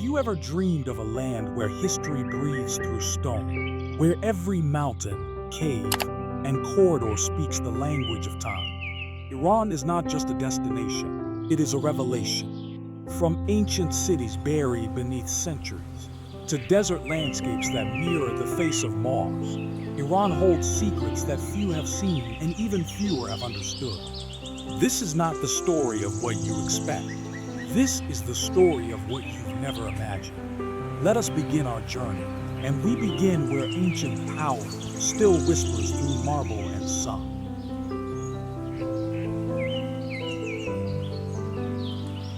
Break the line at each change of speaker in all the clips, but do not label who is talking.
you ever dreamed of a land where history breathes through stone, where every mountain, cave, and corridor speaks the language of time? Iran is not just a destination, it is a revelation. From ancient cities buried beneath centuries, to desert landscapes that mirror the face of Mars, Iran holds secrets that few have seen and even fewer have understood. This is not the story of what you expect. This is the story of what you've never imagined. Let us begin our journey, and we begin where ancient power still whispers through marble and sun.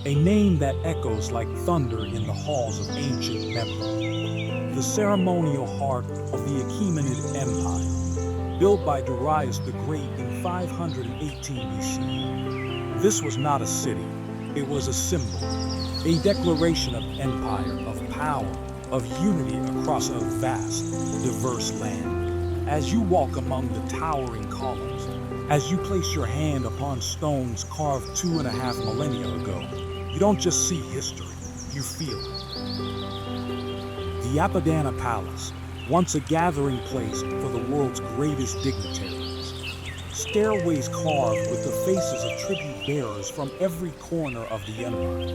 A name that echoes like thunder in the halls of ancient memory. The ceremonial heart of the Achaemenid Empire, built by Darius the Great in 518 BC. This was not a city. It was a symbol, a declaration of empire, of power, of unity across a vast, diverse land. As you walk among the towering columns, as you place your hand upon stones carved 2.5 millennia ago, you don't just see history, you feel it. The Apadana Palace, once a gathering place for the world's greatest dignitaries. Stairways carved with the faces of tribute bearers from every corner of the empire.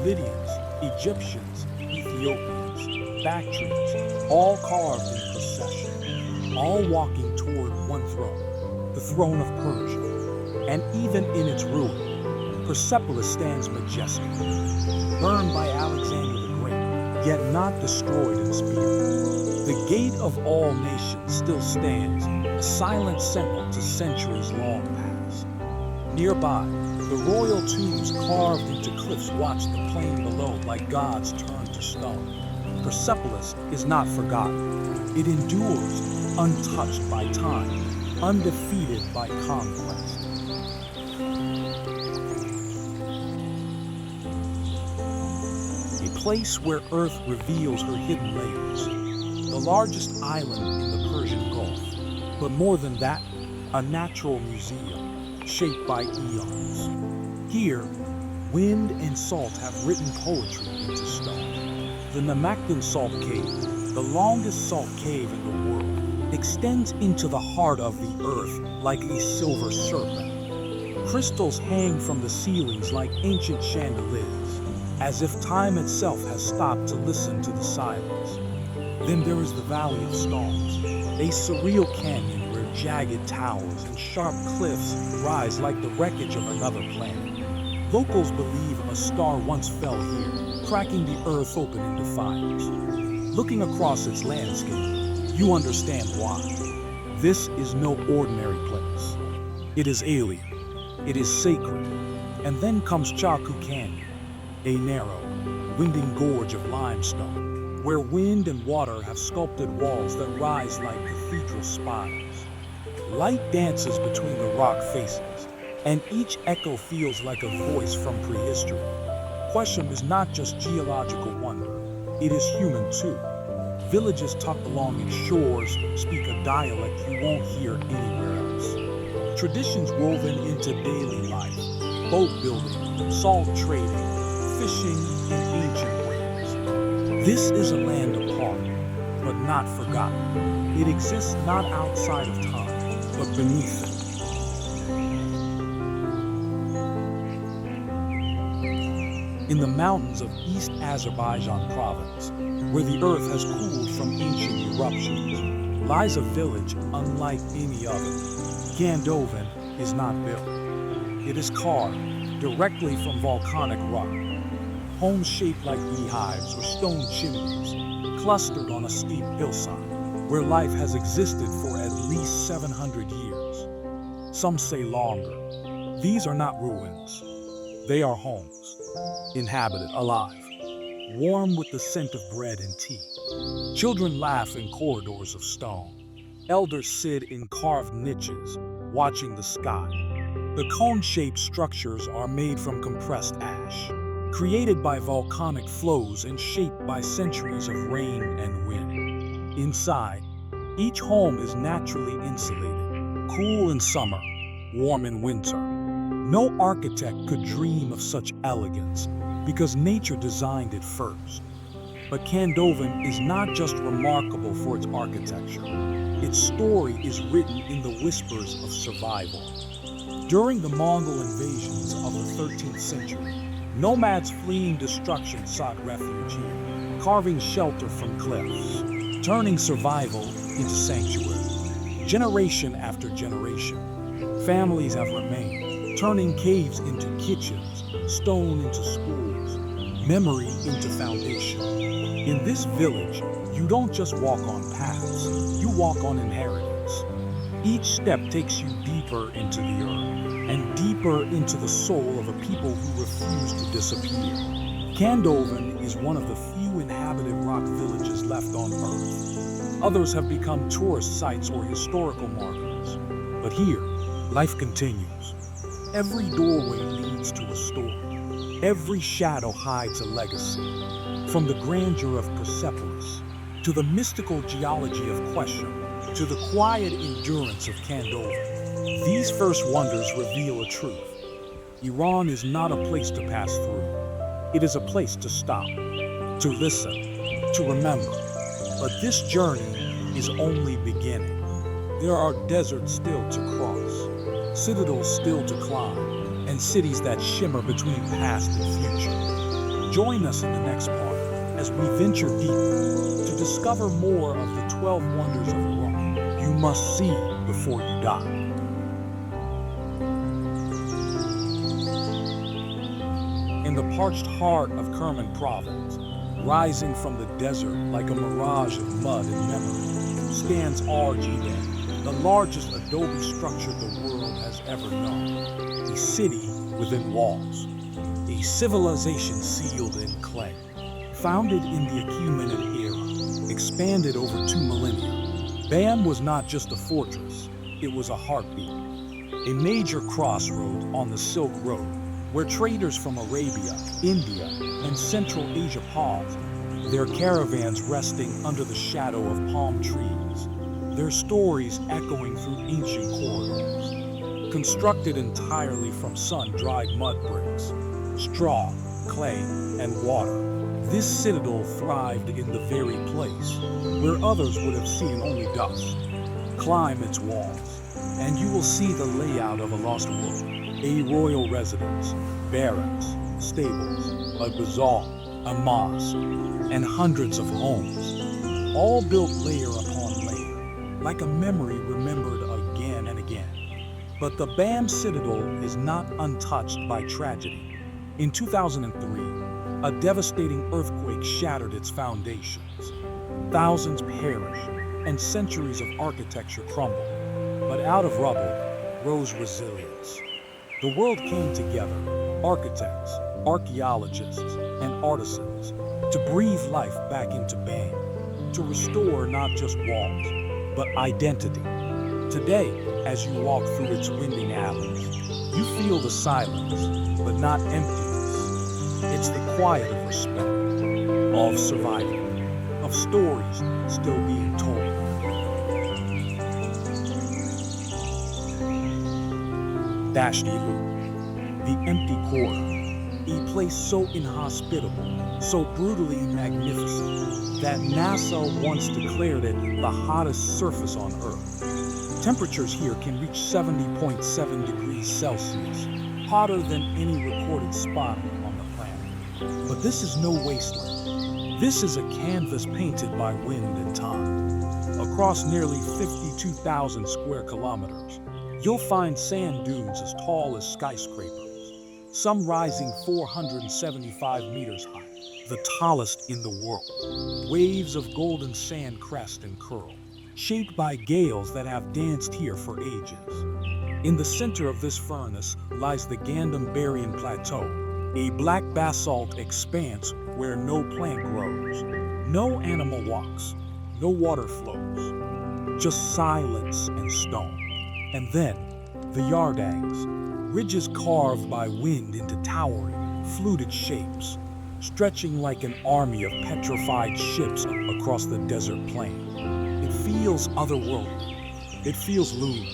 Lydians, Egyptians, Ethiopians, Bactrians, all carved in procession, all walking toward one throne, the throne of Persia. And even in its ruin, Persepolis stands majestic, burned by Alexander the Great, yet not destroyed in spirit. The gate of all nations still stands, a silent symbol to centuries long past. Nearby, the royal tombs carved into cliffs watch the plain below like gods turned to stone. Persepolis is not forgotten. It endures, untouched by time, undefeated by conquest. A place where Earth reveals her hidden layers. The largest island in the Persian Gulf, but more than that, a natural museum shaped by eons. Here, wind and salt have written poetry into stone. The Namakdan Salt Cave, the longest salt cave in the world, extends into the heart of the earth like a silver serpent. Crystals hang from the ceilings like ancient chandeliers, as if time itself has stopped to listen to the silence. Then there is the Valley of Stars, a surreal canyon where jagged towers and sharp cliffs rise like the wreckage of another planet. Locals believe a star once fell here, cracking the earth open into fires. Looking across its landscape, you understand why. This is no ordinary place. It is alien. It is sacred. And then comes Chaku Canyon, a narrow, winding gorge of limestone, where wind and water have sculpted walls that rise like cathedral spires. Light dances between the rock faces, and each echo feels like a voice from prehistory. Question is not just geological wonder, it is human too. Villages tucked along its shores speak a dialect you won't hear anywhere else. Traditions woven into daily life, boat building, salt trading, fishing, and ancient ways. This is a land apart, but not forgotten. It exists not outside of time, but beneath it. In the mountains of East Azerbaijan province, where the earth has cooled from ancient eruptions, lies a village unlike any other. Damavand is not built. It is carved directly from volcanic rock. Homes shaped like beehives or stone chimneys, clustered on a steep hillside, where life has existed for at least 700 years. Some say longer. These are not ruins. They are homes, inhabited, alive, warm with the scent of bread and tea. Children laugh in corridors of stone. Elders sit in carved niches, watching the sky. The cone-shaped structures are made from compressed ash, created by volcanic flows and shaped by centuries of rain and wind. Inside, each home is naturally insulated, cool in summer, warm in winter. No architect could dream of such elegance because nature designed it first. But Khandovan is not just remarkable for its architecture. Its story is written in the whispers of survival. During the Mongol invasions of the 13th century, nomads fleeing destruction sought refuge here, carving shelter from cliffs, turning survival into sanctuary. Generation after generation, families have remained, turning caves into kitchens, stone into schools, memory into foundation. In this village, you don't just walk on paths, you walk on inheritance. Each step takes you deeper into the earth, and deeper into the soul of a people who refuse to disappear. Khandovan is one of the few inhabited rock villages left on Earth. Others have become tourist sites or historical markers. But here, life continues. Every doorway leads to a story. Every shadow hides a legacy. From the grandeur of Persepolis, to the mystical geology of Question, to the quiet endurance of Khandovan, these first wonders reveal a truth. Iran is not a place to pass through. It is a place to stop, to listen, to remember. But this journey is only beginning. There are deserts still to cross, citadels still to climb, and cities that shimmer between past and future. Join us in the next part as we venture deeper to discover more of the 12 wonders of Iran you must see before you die. In the parched heart of Kerman province, rising from the desert like a mirage of mud and memory, stands RGB, the largest adobe structure the world has ever known. A city within walls, a civilization sealed in clay. Founded in the Achaemenid era, expanded over 2 millennia, Bam was not just a fortress, it was a heartbeat. A major crossroad on the Silk Road, where traders from Arabia, India, and Central Asia paused, their caravans resting under the shadow of palm trees, their stories echoing through ancient corridors. Constructed entirely from sun-dried mud bricks, straw, clay, and water, this citadel thrived in the very place where others would have seen only dust. Climb its walls, and you will see the layout of a lost world. A royal residence, barracks, stables, a bazaar, a mosque, and hundreds of homes, all built layer upon layer, like a memory remembered again and again. But the Bam Citadel is not untouched by tragedy. In 2003, a devastating earthquake shattered its foundations. Thousands perished, and centuries of architecture crumbled. But out of rubble rose resilience. The world came together, architects, archaeologists, and artisans, to breathe life back into Bam, to restore not just walls, but identity. Today, as you walk through its winding alleys, you feel the silence, but not emptiness. It's the quiet of respect, of survival, of stories still being told. Lut, the empty quarter, a place so inhospitable, so brutally magnificent, that NASA once declared it the hottest surface on Earth. Temperatures here can reach 70.7 degrees Celsius, hotter than any recorded spot on the planet. But this is no wasteland. This is a canvas painted by wind and time. Across nearly 52,000 square kilometers, you'll find sand dunes as tall as skyscrapers, some rising 475 meters high, the tallest in the world. Waves of golden sand crest and curl, shaped by gales that have danced here for ages. In the center of this furnace lies the Gandambarian Plateau, a black basalt expanse where no plant grows, no animal walks, no water flows, just silence and stone. And then, the Yardangs, ridges carved by wind into towering, fluted shapes, stretching like an army of petrified ships across the desert plain. It feels otherworldly. It feels lunar.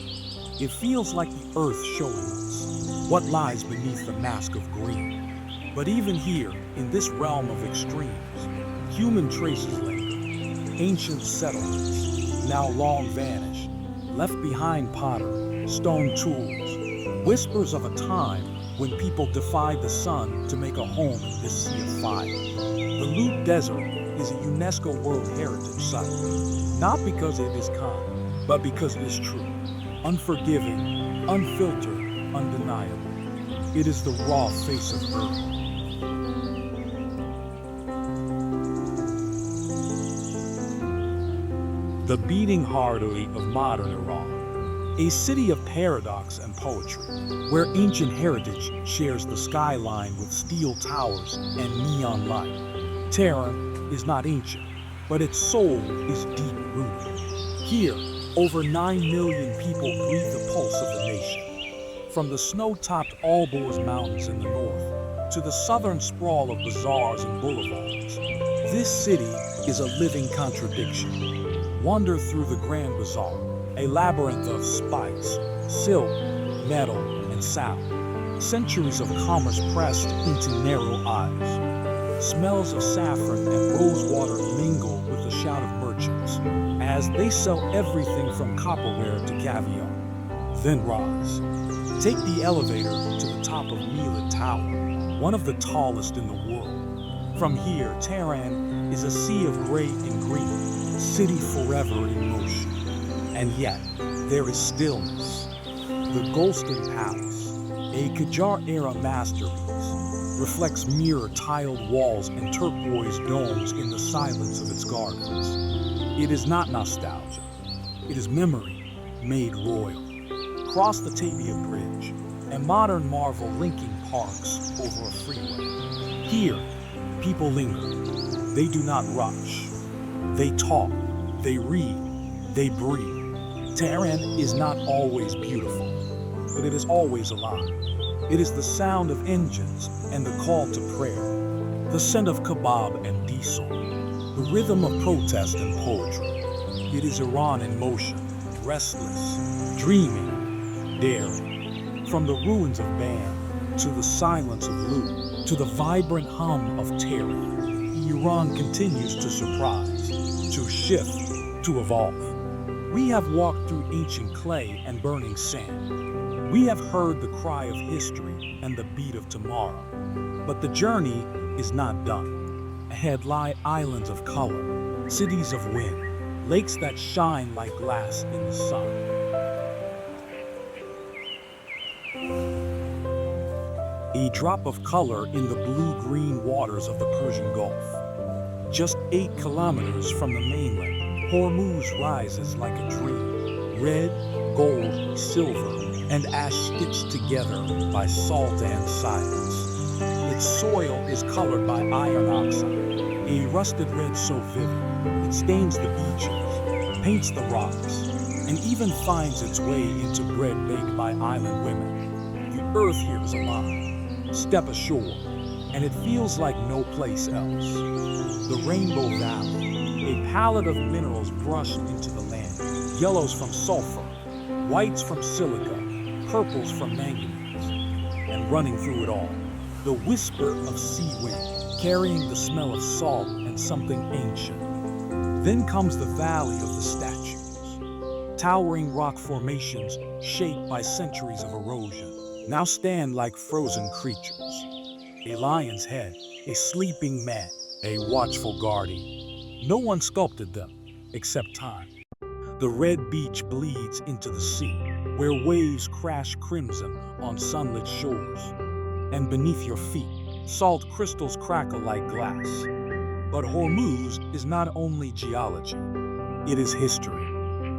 It feels like the earth showing us what lies beneath the mask of green. But even here, in this realm of extremes, Human traces linger, ancient settlements, now long vanished, left behind pottery, stone tools, whispers of a time when people defied the sun to make a home in this sea of fire. The Lut Desert is a UNESCO World Heritage Site, not because it is kind, but because it is true, unforgiving, unfiltered, undeniable. It is the raw face of Earth. The beating heartbeat of modern Iran, a city of paradox and poetry, where ancient heritage shares the skyline with steel towers and neon light. Tehran is not ancient, but its soul is deep-rooted. Here, over 9 million people breathe the pulse of the nation. From the snow-topped Alborz Mountains in the north to the southern sprawl of bazaars and boulevards, this city is a living contradiction. Wander through the Grand Bazaar, a labyrinth of spice, silk, metal, and sound. Centuries of commerce pressed into narrow aisles. Smells of saffron and rosewater mingle with the shout of merchants as they sell everything from copperware to caviar. Then rise. Take the elevator to the top of Lut Tower, one of the tallest in the world. From here, Tehran is a sea of gray and green, city forever in motion. And yet, there is stillness. The Golston Palace, a Qajar-era masterpiece, reflects mirror-tiled walls and turquoise domes in the silence of its gardens. It is not nostalgia. It is memory made royal. Cross the Tabia Bridge, a modern marvel linking parks over a freeway. Here, people linger. They do not rush. They talk, they read, they breathe. Tehran is not always beautiful, but it is always alive. It is the sound of engines and the call to prayer, the scent of kebab and diesel, the rhythm of protest and poetry. It is Iran in motion, restless, dreaming, daring. From the ruins of Ban to the silence of Lut to the vibrant hum of Tehran, Iran continues to surprise, to shift, to evolve. We have walked through ancient clay and burning sand. We have heard the cry of history and the beat of tomorrow. But the journey is not done. Ahead lie islands of color, cities of wind, lakes that shine like glass in the sun. A drop of color in the blue-green waters of the Persian Gulf. Just 8 kilometers from the mainland, Hormuz rises like a dream. Red, gold, silver, and ash stitched together by salt and silence. Its soil is colored by iron oxide, a rusted red so vivid, it stains the beaches, paints the rocks, and even finds its way into bread baked by island women. The earth here is alive. Step ashore, and it feels like no place else. The Rainbow Valley, a palette of minerals brushed into the land. Yellows from sulfur, whites from silica, purples from manganese. And running through it all, the whisper of sea wind, carrying the smell of salt and something ancient. Then comes the Valley of the Statues, towering rock formations shaped by centuries of erosion, now stand like frozen creatures. A lion's head, a sleeping man, a watchful guardian. No one sculpted them, except time. The red beach bleeds into the sea, where waves crash crimson on sunlit shores. And beneath your feet, salt crystals crackle like glass. But Hormuz is not only geology, it is history.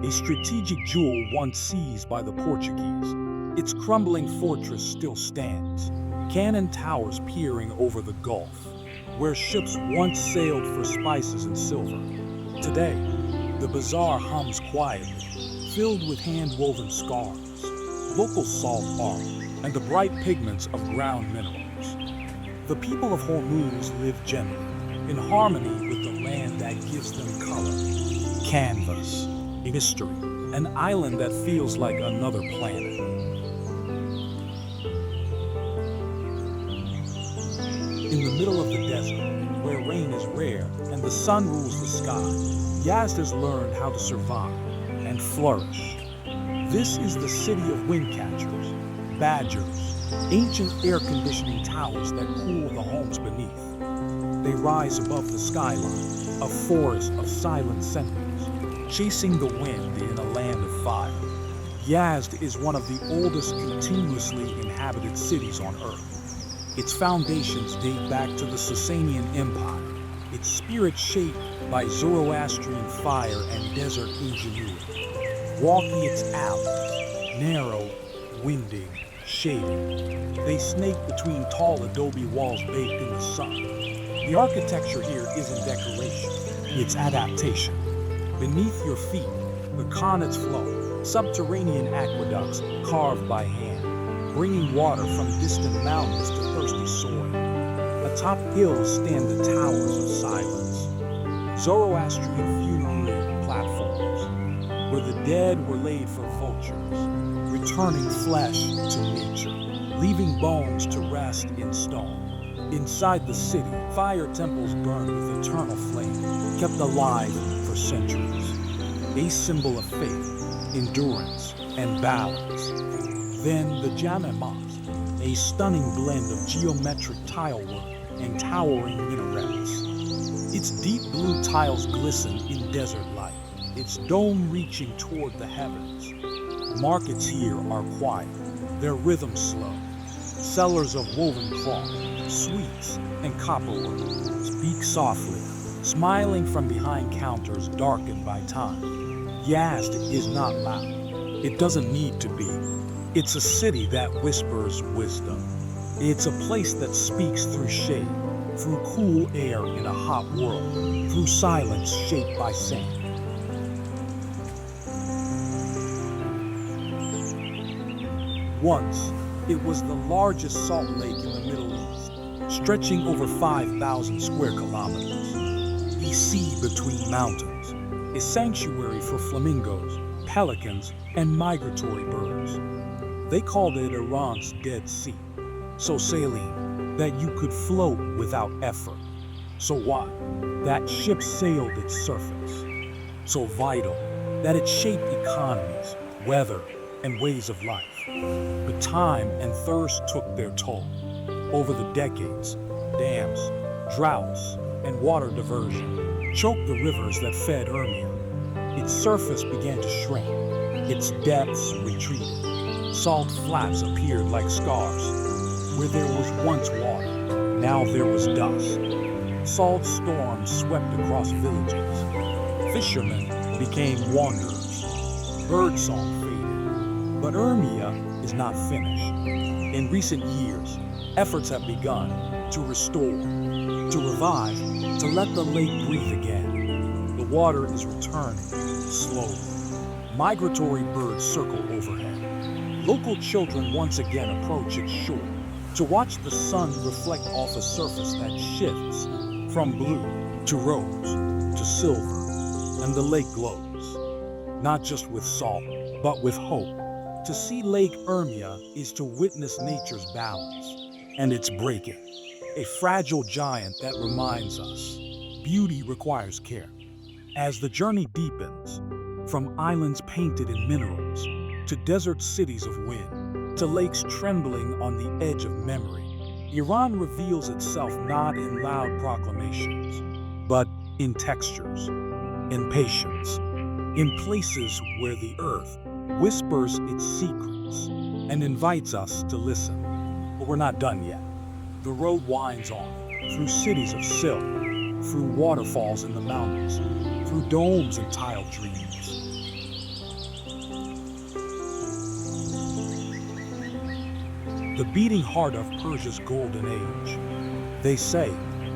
A strategic jewel once seized by the Portuguese. Its crumbling fortress still stands, cannon towers peering over the Gulf, where ships once sailed for spices and silver. Today, the bazaar hums quietly, filled with hand-woven scarves, local salt art, and the bright pigments of ground minerals. The people of Hormuz live gently, in harmony with the land that gives them color. Canvas, a mystery, an island that feels like another planet. In the middle of the desert, where rain is rare and the sun rules the sky, Yazd has learned how to survive and flourish. This is the city of wind catchers, badgers, ancient air conditioning towers that cool the homes beneath. They rise above the skyline, a forest of silent sentinels, chasing the wind in a land of fire. Yazd is one of the oldest continuously inhabited cities on Earth. Its foundations date back to the Sasanian Empire, its spirit shaped by Zoroastrian fire and desert ingenuity. Walking its alleys, narrow, winding, shaded, they snake between tall adobe walls baked in the sun. The architecture here isn't decoration, it's adaptation. Beneath your feet, the Connaughts flow, subterranean aqueducts carved by hand, bringing water from distant mountains to thirsty soil. Atop hills stand the towers of silence, Zoroastrian funerary platforms, where the dead were laid for vultures, returning flesh to nature, leaving bones to rest in stone. Inside the city, fire temples burn with eternal flame, kept alive for centuries. A symbol of faith, endurance, and balance. Then the Jama Mosque, a stunning blend of geometric tilework and towering minarets. Its deep blue tiles glisten in desert light, its dome reaching toward the heavens. Markets here are quiet, their rhythm slow. Sellers of woven cloth, sweets, and copperwork speak softly, smiling from behind counters darkened by time. Yazd is not loud. It doesn't need to be. It's a city that whispers wisdom. It's a place that speaks through shade, through cool air in a hot world, through silence shaped by sand. Once, it was the largest salt lake in the Middle East, stretching over 5,000 square kilometers. The sea between mountains, a sanctuary for flamingos, pelicans, and migratory birds. They called it Iran's Dead Sea, so saline that you could float without effort. So wide that ships sailed its surface. So vital that it shaped economies, weather, and ways of life. But time and thirst took their toll. Over the decades, dams, droughts, and water diversion choked the rivers that fed Urmia. Its surface began to shrink, its depths retreated. Salt flats appeared like scars. Where there was once water, now there was dust. Salt storms swept across villages. Fishermen became wanderers. Birdsong faded. But Urmia is not finished. In recent years, efforts have begun to restore, to revive, to let the lake breathe again. The water is returning, slowly. Migratory birds circle overhead. Local children once again approach its shore to watch the sun reflect off a surface that shifts from blue to rose to silver, and the lake glows, not just with salt, but with hope. To see Lake Urmia is to witness nature's balance, and it's breaking. A fragile giant that reminds us beauty requires care. As the journey deepens, from islands painted in minerals, to desert cities of wind, to lakes trembling on the edge of memory, Iran reveals itself not in loud proclamations, but in textures, in patience, in places where the earth whispers its secrets and invites us to listen. But we're not done yet. The road winds on, through cities of silk, through waterfalls in the mountains, through domes and tiled dreams. The beating heart of Persia's golden age. They say,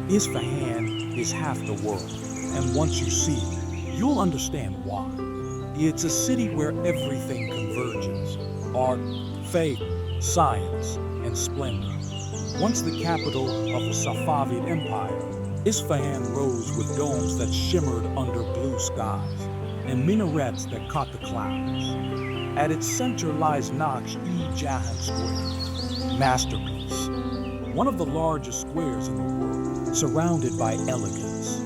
Isfahan is half the world, and once you see it, you'll understand why. It's a city where everything converges: art, faith, science, and splendor. Once the capital of the Safavid Empire, Isfahan rose with domes that shimmered under blue skies and minarets that caught the clouds. At its center lies Naqsh-e Square, masterpiece. one of the largest squares in the world, surrounded by elegance.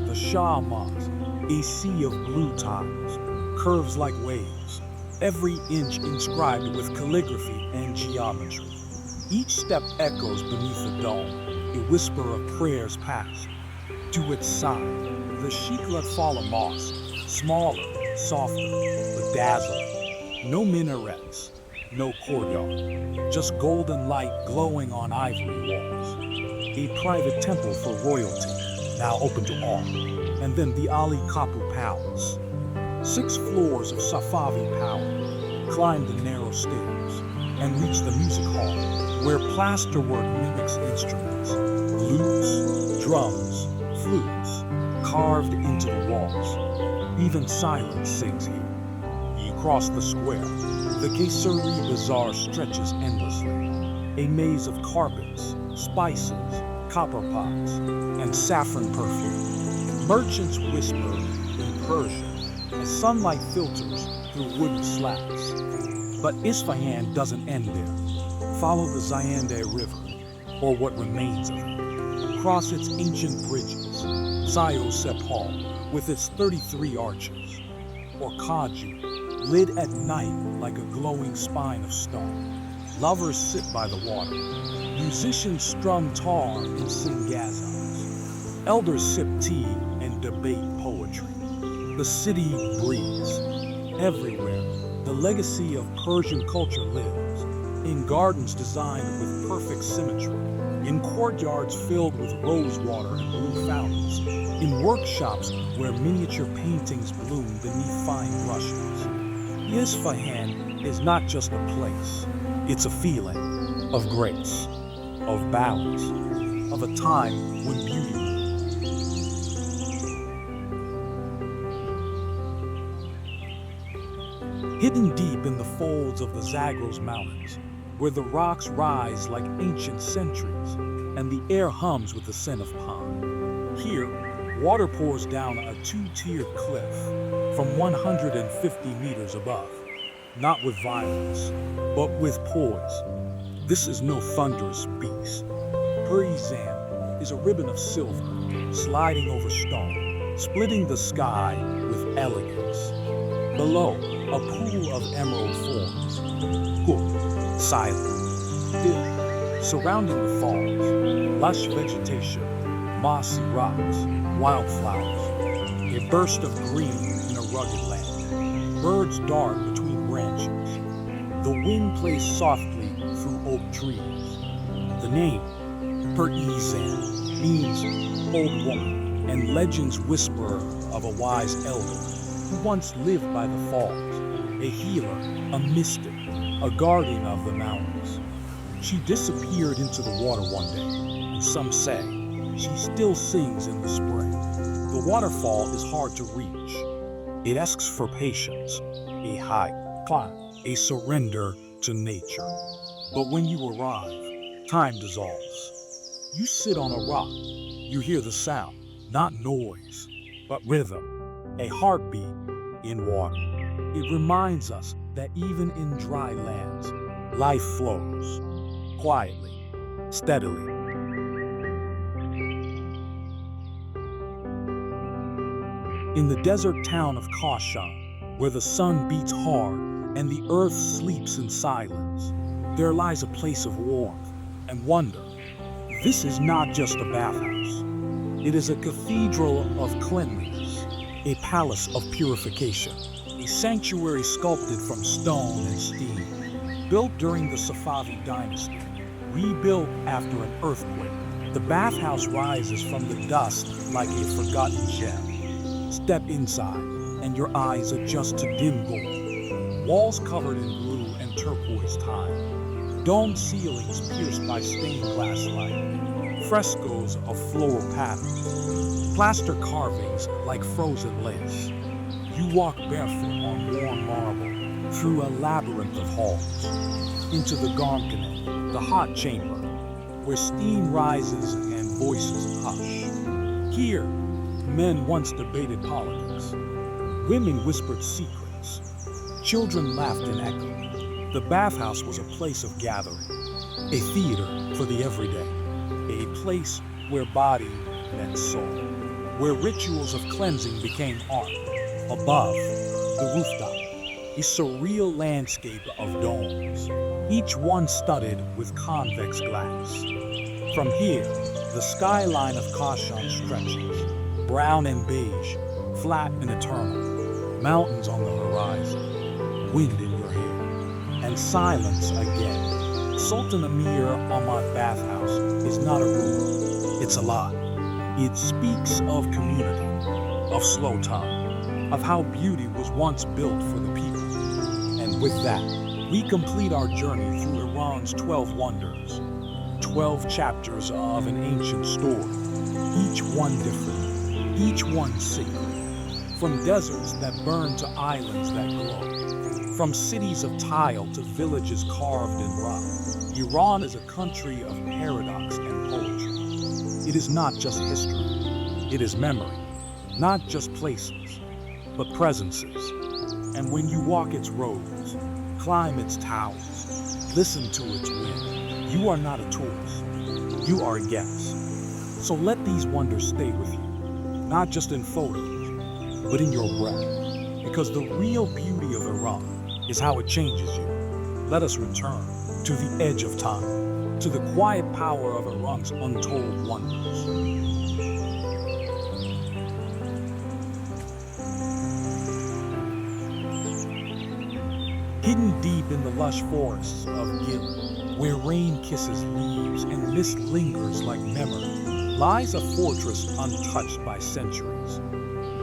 The Shah Mosque, a sea of blue tiles, curves like waves, every inch inscribed with calligraphy and geometry. Each step echoes beneath the dome, a whisper of prayers past. To its side, the Sheikh Lut Mosque, smaller, softer, bedazzled. No minarets, no courtyard, just golden light glowing on ivory walls. A private temple for royalty, now open to all. And then the Ali Kapu Palace. 6 floors of Safavi power. Climb the narrow stairs and reach the music hall, where plasterwork mimics instruments. Lutes, drums, flutes, carved into the walls. Even silence sings here. You cross the square. The Kesari Bazaar stretches endlessly. A maze of carpets, spices, copper pots, and saffron perfume. Merchants whisper in Persian as sunlight filters through wooden slabs. But Isfahan doesn't end there. Follow the Zayandeh River, or what remains of it. Cross its ancient bridges, Sayo Sepal with its 33 arches, or Kaju, lit at night like a glowing spine of stone. Lovers sit by the water. Musicians strum tar and sing ghazals. Elders sip tea and debate poetry. The city breathes. Everywhere, the legacy of Persian culture lives. In gardens designed with perfect symmetry. In courtyards filled with rose water and blue fountains. In workshops where miniature paintings bloom beneath fine brushes. Isfahan is not just a place. It's a feeling of grace, of balance, of a time when beauty ruled. Hidden deep in the folds of the Zagros Mountains, where the rocks rise like ancient centuries, and the air hums with the scent of pine. Here, water pours down a 2-tiered cliff from 150 meters above, not with violence, but with poise. This is no thunderous beast. Persian is a ribbon of silver, sliding over stone, splitting the sky with elegance. Below, a pool of emerald forms, cool, silent, still, surrounding the falls, lush vegetation, mossy rocks, wildflowers, a burst of green in a rugged land. Birds dart between branches. The wind plays softly through oak trees. The name, Persian, means old woman, and legends whisper of a wise elder who once lived by the falls, a healer, a mystic, a guardian of the mountains. She disappeared into the water one day, and some say she still sings in the spring. The waterfall is hard to reach. It asks for patience, a hike, climb, a surrender to nature. But when you arrive, time dissolves. You sit on a rock. You hear the sound, not noise, but rhythm, a heartbeat in water. It reminds us that even in dry lands, life flows, quietly, steadily. In the desert town of Kashan, where the sun beats hard and the earth sleeps in silence, there lies a place of warmth and wonder. This is not just a bathhouse. It is a cathedral of cleanliness, a palace of purification, a sanctuary sculpted from stone and steam, built during the Safavi dynasty, rebuilt after an earthquake. The bathhouse rises from the dust like a forgotten gem. Step inside, and your eyes adjust to dim gold. Walls covered in blue and turquoise tile. Domed ceilings pierced by stained glass light. Frescoes of floral patterns. Plaster carvings like frozen lace. You walk barefoot on warm marble through a labyrinth of halls. Into the Garmkane, the hot chamber, where steam rises and voices hush. Here, men once debated politics. Women whispered secrets. Children laughed in echo. The bathhouse was a place of gathering, a theater for the everyday, a place where body met soul, where rituals of cleansing became art. Above, the rooftop, a surreal landscape of domes, each one studded with convex glass. From here, the skyline of Kashan stretches, brown and beige, flat and eternal, mountains on the horizon, wind in your hair, and silence again. Sultan Amir Ahmad Bathhouse is not a room, it's a lot. It speaks of community, of slow time, of how beauty was once built for the people. And with that, we complete our journey through Iran's 12 wonders, 12 chapters of an ancient story, each one different, each one sacred. From deserts that burn to islands that glow, from cities of tile to villages carved in rock, Iran is a country of paradox and poetry. It is not just history, it is memory, not just places, but presences. And when you walk its roads, climb its towers, listen to its wind, you are not a tourist, you are a guest. So let these wonders stay with you, not just in photos, but in your breath. Because the real beauty of Iran is how it changes you. Let us return to the edge of time, to the quiet power of Iran's untold wonders. Hidden deep in the lush forests of Gilead, where rain kisses leaves and mist lingers like memory, lies a fortress untouched by centuries.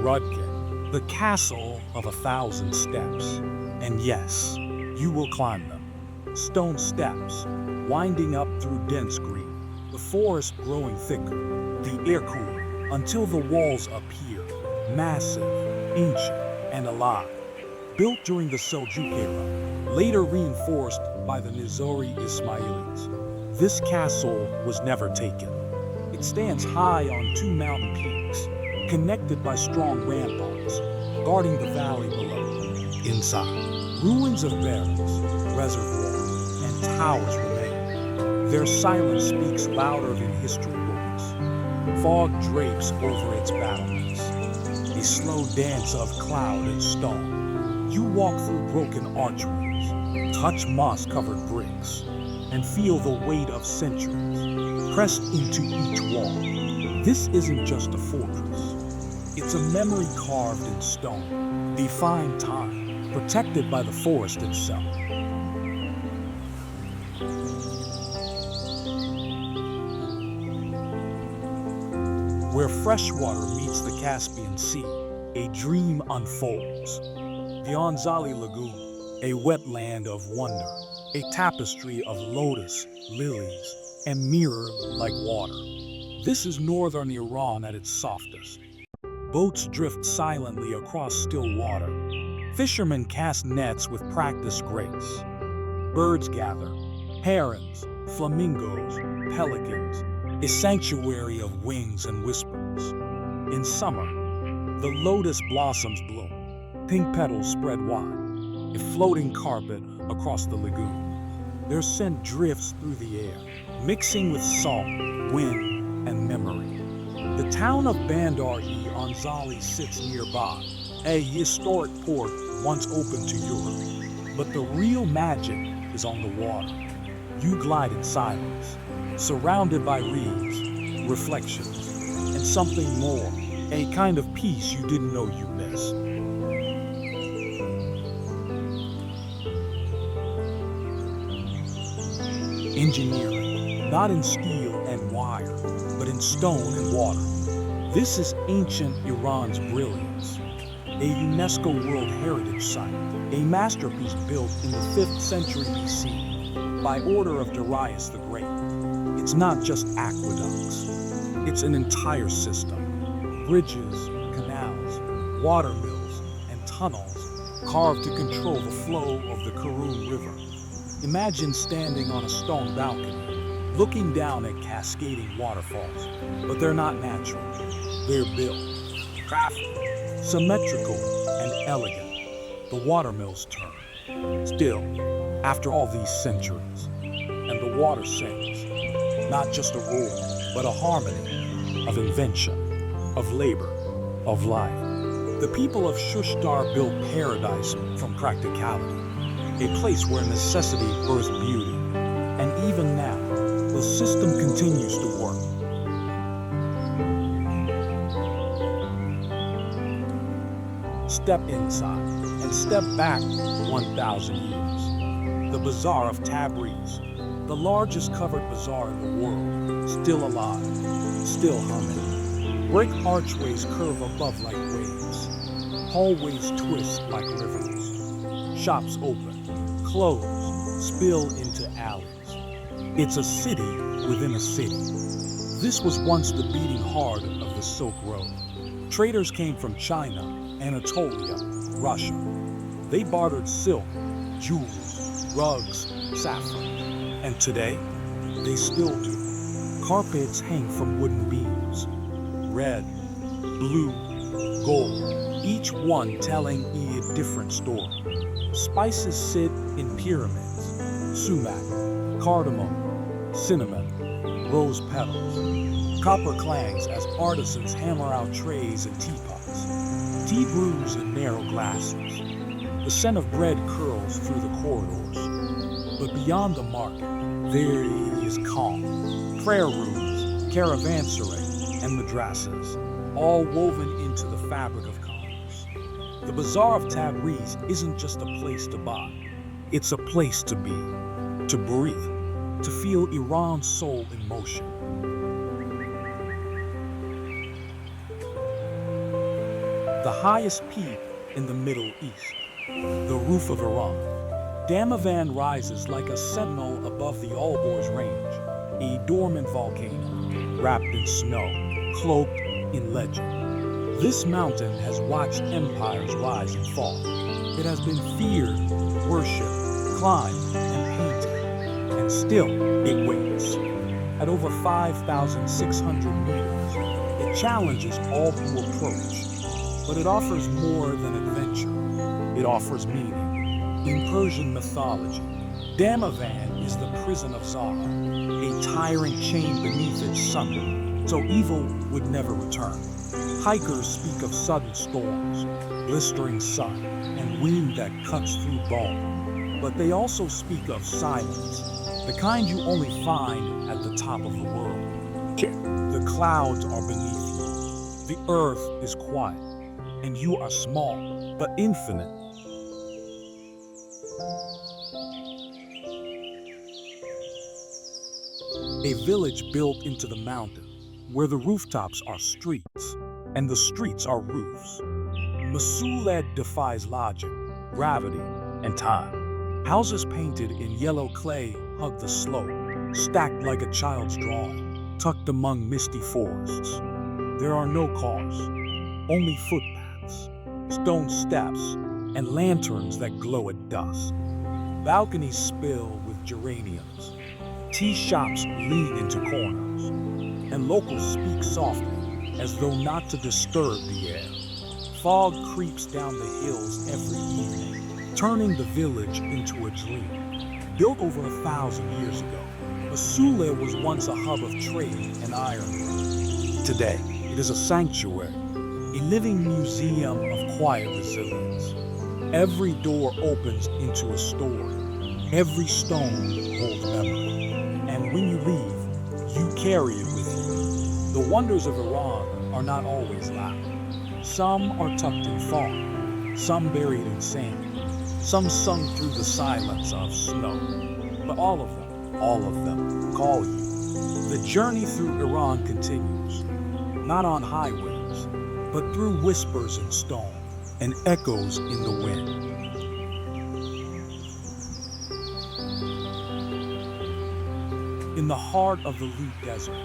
Rudkin, the castle of 1,000 steps. And yes, you will climb them. Stone steps, winding up through dense green, the forest growing thicker, the air cooler, until the walls appear, massive, ancient, and alive. Built during the Seljuk era, later reinforced by the Nizari Ismailis, this castle was never taken. It stands high on 2 mountain peaks, connected by strong ramparts, guarding the valley below. Inside, ruins of barracks, reservoirs, and towers remain. Their silence speaks louder than history books. Fog drapes over its battlements, a slow dance of cloud and stone. You walk through broken archways, touch moss-covered bricks, and feel the weight of centuries pressed into each wall. This isn't just a fortress. It's a memory carved in stone, defying time, protected by the forest itself. Where fresh water meets the Caspian Sea, a dream unfolds. The Anzali Lagoon, a wetland of wonder, a tapestry of lotus, lilies, and mirror like water. This is northern Iran at its softest. Boats drift silently across still water. Fishermen cast nets with practiced grace. Birds gather, herons, flamingos, pelicans, a sanctuary of wings and whispers. In summer, the lotus blossoms bloom. Pink petals spread wide, a floating carpet across the lagoon. Their scent drifts through the air, mixing with salt, wind, and memory. The town of Bandar-e Anzali sits nearby, a historic port once open to Europe. But the real magic is on the water. You glide in silence, surrounded by reeds, reflections, and something more, a kind of peace you didn't know you missed. Engineering, not in steel and wire, but in stone and water. This is ancient Iran's brilliance, a UNESCO World Heritage Site, a masterpiece built in the 5th century BC by order of Darius the Great. It's not just aqueducts, it's an entire system. Bridges, canals, water mills, and tunnels carved to control the flow of the Karun River. Imagine standing on a stone balcony, looking down at cascading waterfalls, but they're not natural. They're built, crafted, symmetrical, and elegant. The watermills turn, still, After all these centuries, and the water sings, not just a roar, but a harmony of invention, of labor, of life. The people of Shushtar built paradise from practicality, a place where necessity birthed beauty. And even now, the system continues to work. Step inside and step back 1,000 years. The Bazaar of Tabriz, the largest covered bazaar in the world, still alive, still humming. Brick archways curve above like waves. Hallways twist like rivers. Shops open, close, spill into alleys. It's a city within a city. This was once the beating heart of the Silk Road. Traders came from China, Anatolia, Russia. They bartered silk, jewels, rugs, saffron. And today, they still do. Carpets hang from wooden beams. Red, blue, gold, each one telling a different story. Spices sit in pyramids. Sumac, cardamom, cinnamon, rose petals. Copper clangs as artisans hammer out trays and teapots. Tea brews in narrow glasses. The scent of bread curls through the corridors. But beyond the market, there is calm. Prayer rooms, caravanserai, and madrasas, all woven into the fabric of commerce. The Bazaar of Tabriz isn't just a place to buy. It's a place to be, to breathe, to feel Iran's soul in motion. The highest peak in the Middle East, the roof of Iran. Damavand rises like a sentinel above the Alborz Range, a dormant volcano, wrapped in snow, cloaked in legend. This mountain has watched empires rise and fall. It has been feared, worshipped, climbed, and painted, and still it waits. At over 5,600 meters, it challenges all who approach. But it offers more than adventure. It offers meaning. In Persian mythology, Damavand is the prison of Zara, a tyrant chained beneath its summit, so evil would never return. Hikers speak of sudden storms, blistering sun, and wind that cuts through bone. But they also speak of silence, the kind you only find at the top of the world. The clouds are beneath you. The earth is quiet. And you are small, but infinite. A village built into the mountain, where the rooftops are streets, and the streets are roofs. Mosul defies logic, gravity, and time. Houses painted in yellow clay hug the slope, stacked like a child's drawing, tucked among misty forests. There are no cars, only footpaths, stone steps, and lanterns that glow at dusk. Balconies spill with geraniums. Tea shops lean into corners, and locals speak softly, as though not to disturb the air. Fog creeps down the hills every evening, turning the village into a dream. Built over 1,000 years ago, Mosul was once a hub of trade and ironwork. Today, it is a sanctuary, a living museum of quiet resilience. Every door opens into a story. Every stone holds memory. And when you leave, you carry it with you. The wonders of Iran are not always loud. Some are tucked in thought, some buried in sand, some sung through the silence of snow. But all of them call you. The journey through Iran continues, not on highways, but through whispers in stone and echoes in the wind. In the heart of the Lut Desert,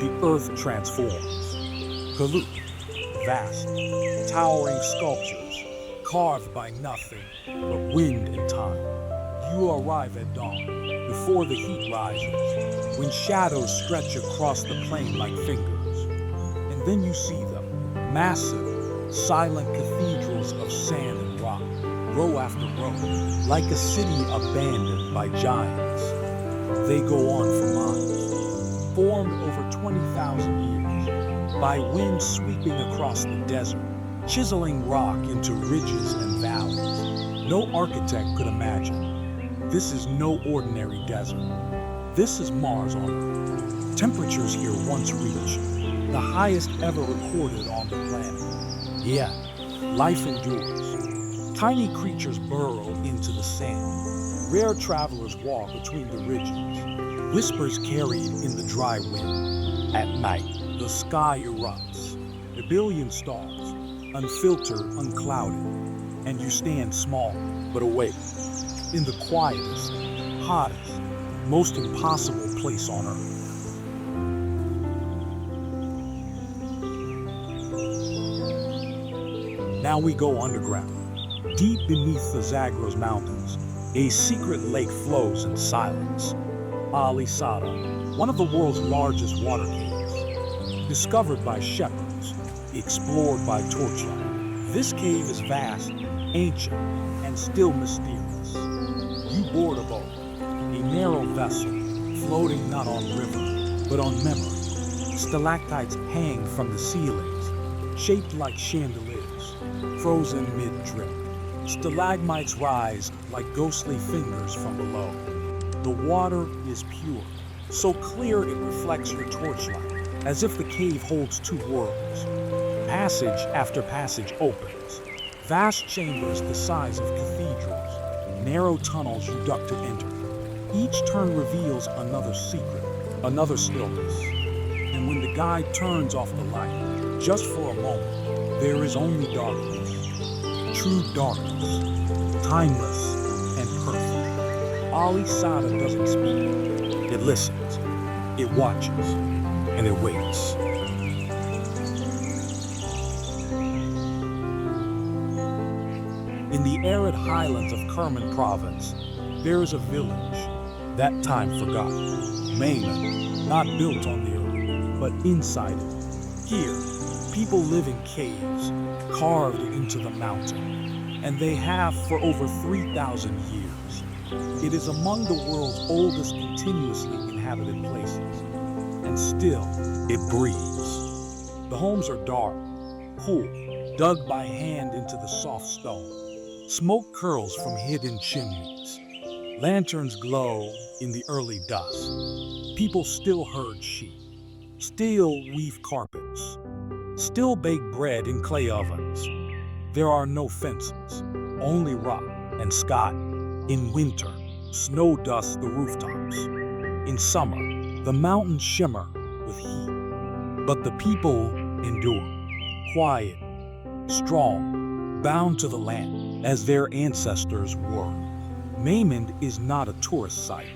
the earth transforms. Lut, vast, towering sculptures, carved by nothing but wind and time. You arrive at dawn, before the heat rises, when shadows stretch across the plain like fingers. And then you see them, massive, silent cathedrals of sand and rock, row after row, like a city abandoned by giants. They go on for miles, formed over 20,000 years, by wind sweeping across the desert, chiseling rock into ridges and valleys. No architect could imagine. This is no ordinary desert. This is Mars on Earth. Temperatures here once reached the highest ever recorded on the planet. Yet, life endures. Tiny creatures burrow into the sand. Rare travelers walk between the ridges. Whispers carried in the dry wind. At night, the sky erupts. A billion stars, unfiltered, unclouded. And you stand small, but awake. In the quietest, hottest, most impossible place on Earth. Now we go underground. Deep beneath the Zagros Mountains, a secret lake flows in silence. Ali Sada, one of the world's largest water caves. Discovered by shepherds, explored by torchlight. This cave is vast, ancient, and still mysterious. You board a boat, a narrow vessel, floating not on river, but on memory. Stalactites hang from the ceilings, shaped like chandeliers. Frozen mid-drip. Stalagmites rise like ghostly fingers from below. The water is pure, so clear it reflects your torchlight, as if the cave holds two worlds. Passage after passage opens. Vast chambers the size of cathedrals. Narrow tunnels you duck to enter. Each turn reveals another secret, another stillness. And when the guide turns off the light, just for a moment, there is only darkness. True darkness, timeless and perfect. Ali Sada doesn't speak. It listens, it watches, and it waits. In the arid highlands of Kerman province, there is a village, that time forgotten. Maimed, not built on the earth, but inside it. Here, people live in caves, carved into the mountain, and they have for over 3,000 years. It is among the world's oldest continuously inhabited places, and still, it breathes. The homes are dark, cool, dug by hand into the soft stone. Smoke curls from hidden chimneys. Lanterns glow in the early dusk. People still herd sheep, still weave carpets, still bake bread in clay ovens. There are no fences, only rock and sky. In winter, snow dusts the rooftops. In summer, the mountains shimmer with heat. But the people endure, quiet, strong, bound to the land as their ancestors were. Maimed is not a tourist site.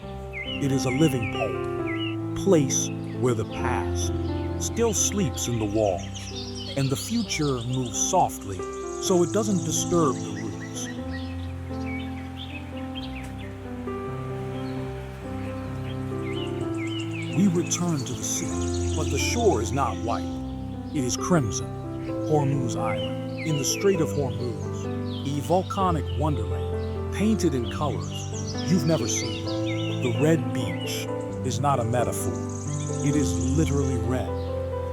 It is a living poem, place where the past still sleeps in the walls, and the future moves softly so it doesn't disturb the roots. We return to the sea, but the shore is not white. It is crimson. Hormuz Island, in the Strait of Hormuz, a volcanic wonderland, painted in colors you've never seen. The red beach is not a metaphor. It is literally red.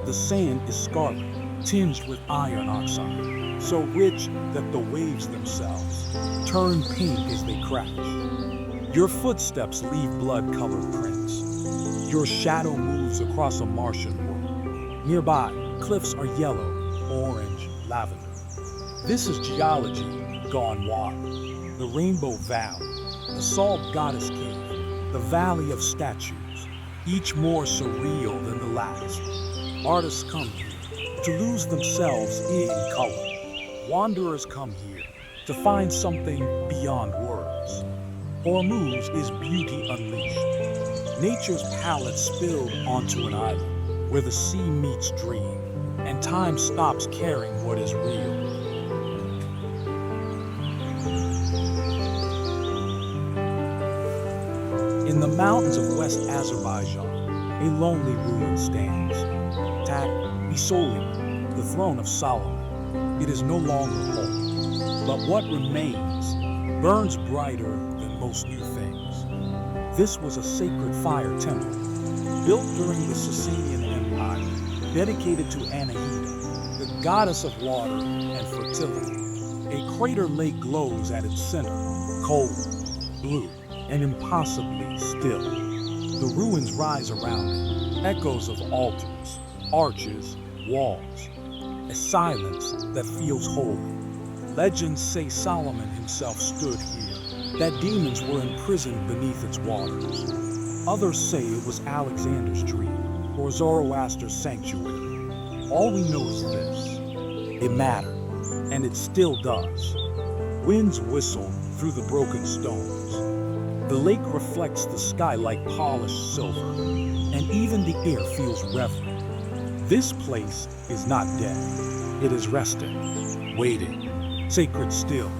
The sand is scarlet, tinged with iron oxide, so rich that the waves themselves turn pink as they crash. Your footsteps leave blood-colored prints. Your shadow moves across a Martian world. Nearby, cliffs are yellow, orange, lavender. This is geology gone wild. The Rainbow Valley, the Salt Goddess Cave, the Valley of Statues, each more surreal than the last. Artists come here to lose themselves in color. Wanderers come here to find something beyond words. Hormuz is beauty unleashed. Nature's palette spilled onto an island where the sea meets dream and time stops caring what is real. In the mountains of West Azerbaijan, a lonely ruin stands. Tak Bisolim, the throne of Solomon. It is no longer home, but what remains burns brighter than most new things. This was a sacred fire temple, built during the Sasanian Empire, dedicated to Anahita, the goddess of water and fertility. A crater lake glows at its center, cold, blue, and impossibly still. The ruins rise around it, echoes of altars, arches, walls, a silence that feels holy. Legends say Solomon himself stood here, that demons were imprisoned beneath its waters. Others say it was Alexander's dream, or Zoroaster's sanctuary. All we know is this: it mattered, and it still does. Winds whistle through the broken stones. The lake reflects the sky like polished silver, and even the air feels reverent. This place is not dead. It is resting, waiting, sacred still.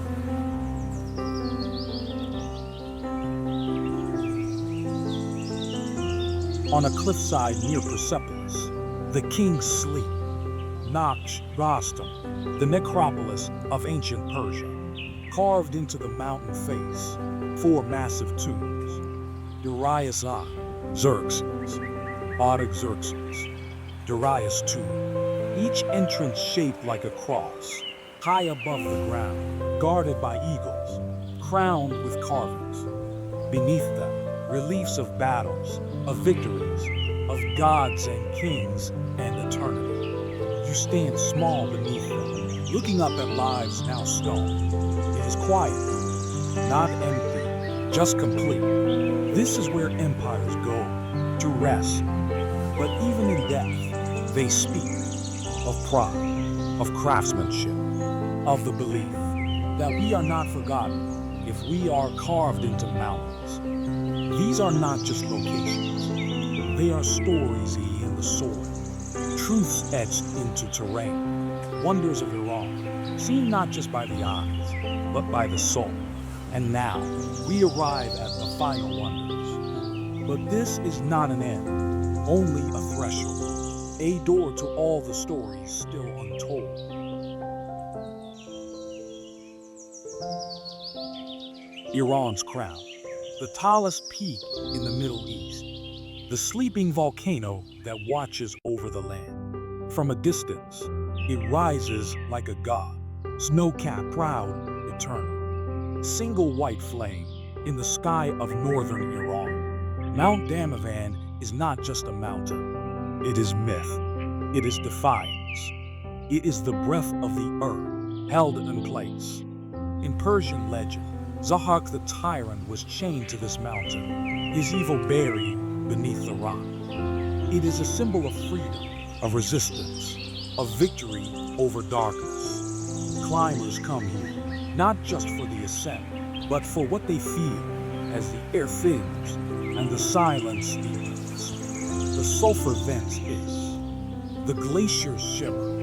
On a cliffside near Persepolis, the kings sleep. Naqsh-e, the necropolis of ancient Persia, carved into the mountain face, 4 massive tombs. Darius I, Xerxes, Artaxerxes, Darius II, each entrance shaped like a cross, high above the ground, guarded by eagles, crowned with carvings. Beneath them, reliefs of battles, of victories, of gods and kings and eternity. You stand small beneath them, looking up at lives now stone. It is quiet, not empty, just complete. This is where empires go, to rest. But even in death, they speak of pride, of craftsmanship, of the belief that we are not forgotten if we are carved into mountains. These are not just locations. They are stories in the soil, truths etched into terrain, wonders of Iran, seen not just by the eyes, but by the soul. And now, we arrive at the final wonders. But this is not an end, only a threshold, a door to all the stories still untold. Iran's crown, the tallest peak in the Middle East, the sleeping volcano that watches over the land. From a distance, it rises like a god, snow-capped, proud, eternal. Single white flame in the sky of northern Iran. Mount Damavand is not just a mountain. It is myth. It is defiance. It is the breath of the earth, held in place. In Persian legend, Zahak the tyrant was chained to this mountain, his evil buried beneath the rock. It is a symbol of freedom, of resistance, of victory over darkness. Climbers come here, not just for the ascent, but for what they feel as the air thins and the silence deepens. The sulfur vents hiss, the glaciers shimmer,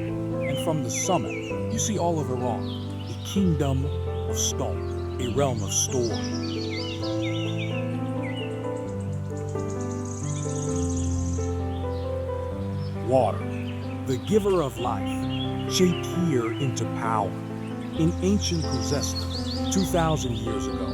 and from the summit, you see all of Iran, a kingdom of stone, a realm of storm. Water, the giver of life, shaped here into power. In ancient Khuzestan, 2,000 years ago,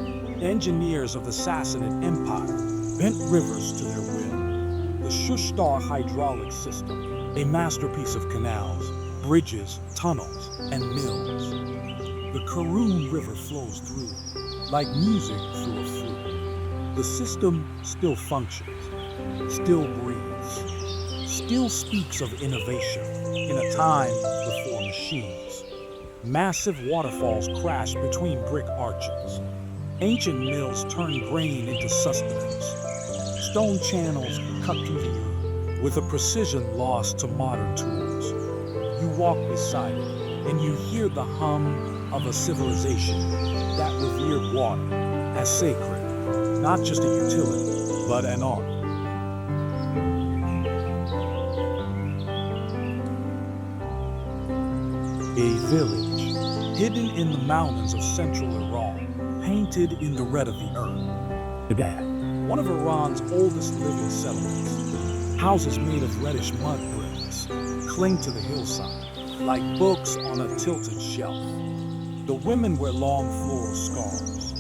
engineers of the Sassanid Empire bent rivers to their will. The Shushtar hydraulic system, a masterpiece of canals, bridges, tunnels, and mills. The Karun River flows through, like music through a flute. The system still functions, still breathes, still speaks of innovation in a time before machines. Massive waterfalls crash between brick arches. Ancient mills turn grain into sustenance. Stone channels cut through the earth with a precision lost to modern tools. You walk beside it, and you hear the hum of a civilization that revered water as sacred, not just a utility, but an art. A village, hidden in the mountains of central Iran, painted in the red of the earth. Today, one of Iran's oldest living settlements. Houses made of reddish mud bricks cling to the hillside, like books on a tilted shelf. The women wear long floral scarves,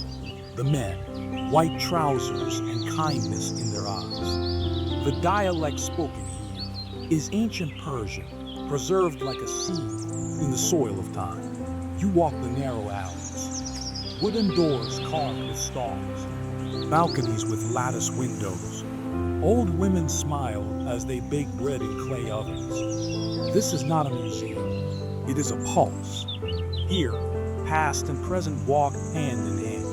The men, white trousers and kindness in their eyes. The dialect spoken here is ancient Persian, preserved like a seed in the soil of time. You walk the narrow alleys, wooden doors carved with stars, balconies with lattice windows. Old women smile as they bake bread in clay ovens. This is not a museum, it is a pulse. Here, past and present walk hand in hand.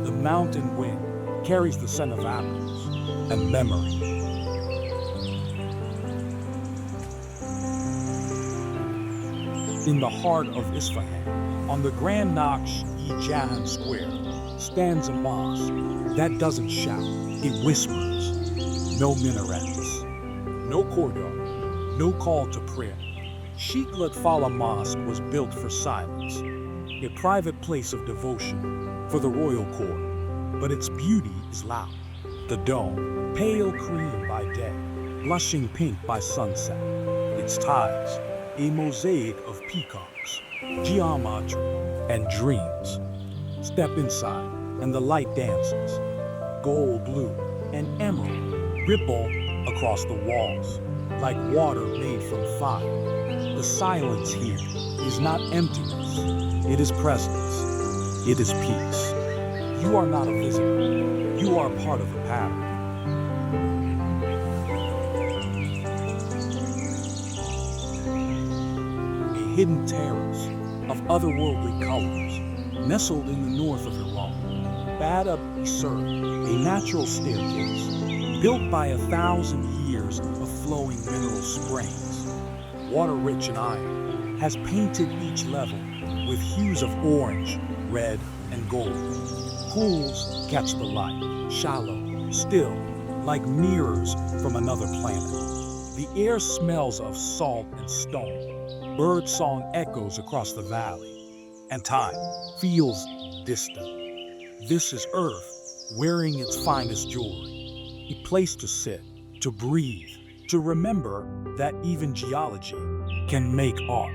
The mountain wind carries the scent of apples and memory. In the heart of Isfahan, on the grand Naqsh-e Square, stands a mosque that doesn't shout, it whispers. No minarets, no courtyard, no call to prayer. Sheikh Lut Mosque was built for silence, a private place of devotion for the royal court. But its beauty is loud. The dome, pale cream by day, blushing pink by sunset. Its tiles, a mosaic of peacocks, geometry, and dreams. Step inside, and the light dances. Gold, blue, and emerald ripple across the walls, like water made from fire. The silence here is not emptiness, it is presence, it is peace. You are not a visitor, you are part of the pattern. A hidden terrace of otherworldly colors, nestled in the north of Iran. Bab-e Sur, a natural staircase, built by 1,000 years of flowing mineral springs, water-rich in iron, has painted each level with hues of orange, red, and gold. Pools catch the light, shallow, still, like mirrors from another planet. The air smells of salt and stone. Bird song echoes across the valley, and time feels distant. This is Earth wearing its finest jewelry, a place to sit, to breathe, to remember that even geology can make art.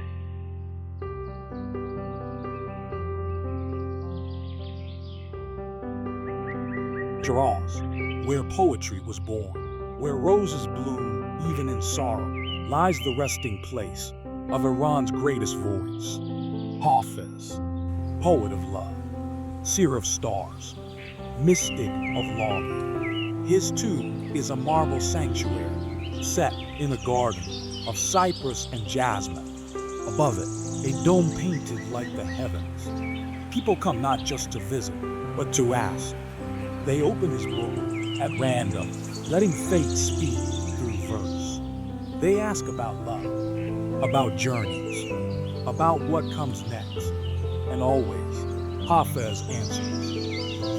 Shiraz, where poetry was born, where roses bloom even in sorrow, lies the resting place of Iran's greatest voice. Hafiz, poet of love, seer of stars, mystic of longing. His tomb is a marble sanctuary set in a garden of cypress and jasmine. Above it, a dome painted like the heavens. People come not just to visit, but to ask. They open his book at random, letting fate speak through verse. They ask about love, about journeys, about what comes next. And always, Hafiz answers.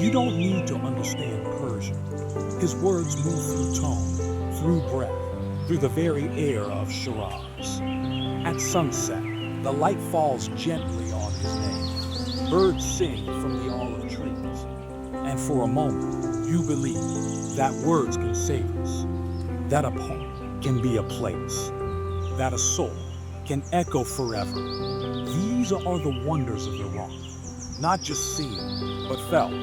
You don't need to understand Persian. His words move through tone, through breath, through the very air of Shiraz. At sunset, the light falls gently on his name. Birds sing from the olive trees. And for a moment, you believe that words can save us, that a poem can be a place, that a soul can echo forever. These are the wonders of Iran, not just seen, but felt,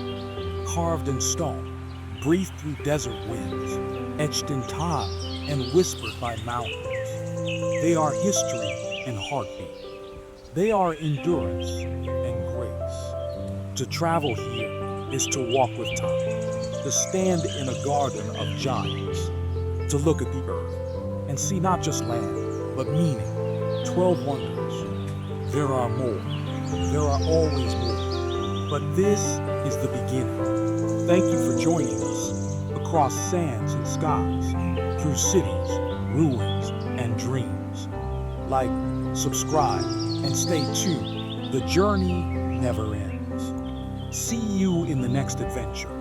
carved in stone, breathed through desert winds, etched in tile, and whispered by mountains. They are history and heartbeat. They are endurance and grace. To travel here is to walk with time, to stand in a garden of giants, to look at the earth and see not just land, but meaning. 12 wonders. There are more. There are always more. But this is the beginning. Thank you for joining us across sands and skies, through cities, ruins, and dreams. Like, subscribe, and stay tuned. The journey never ends. See you in the next adventure.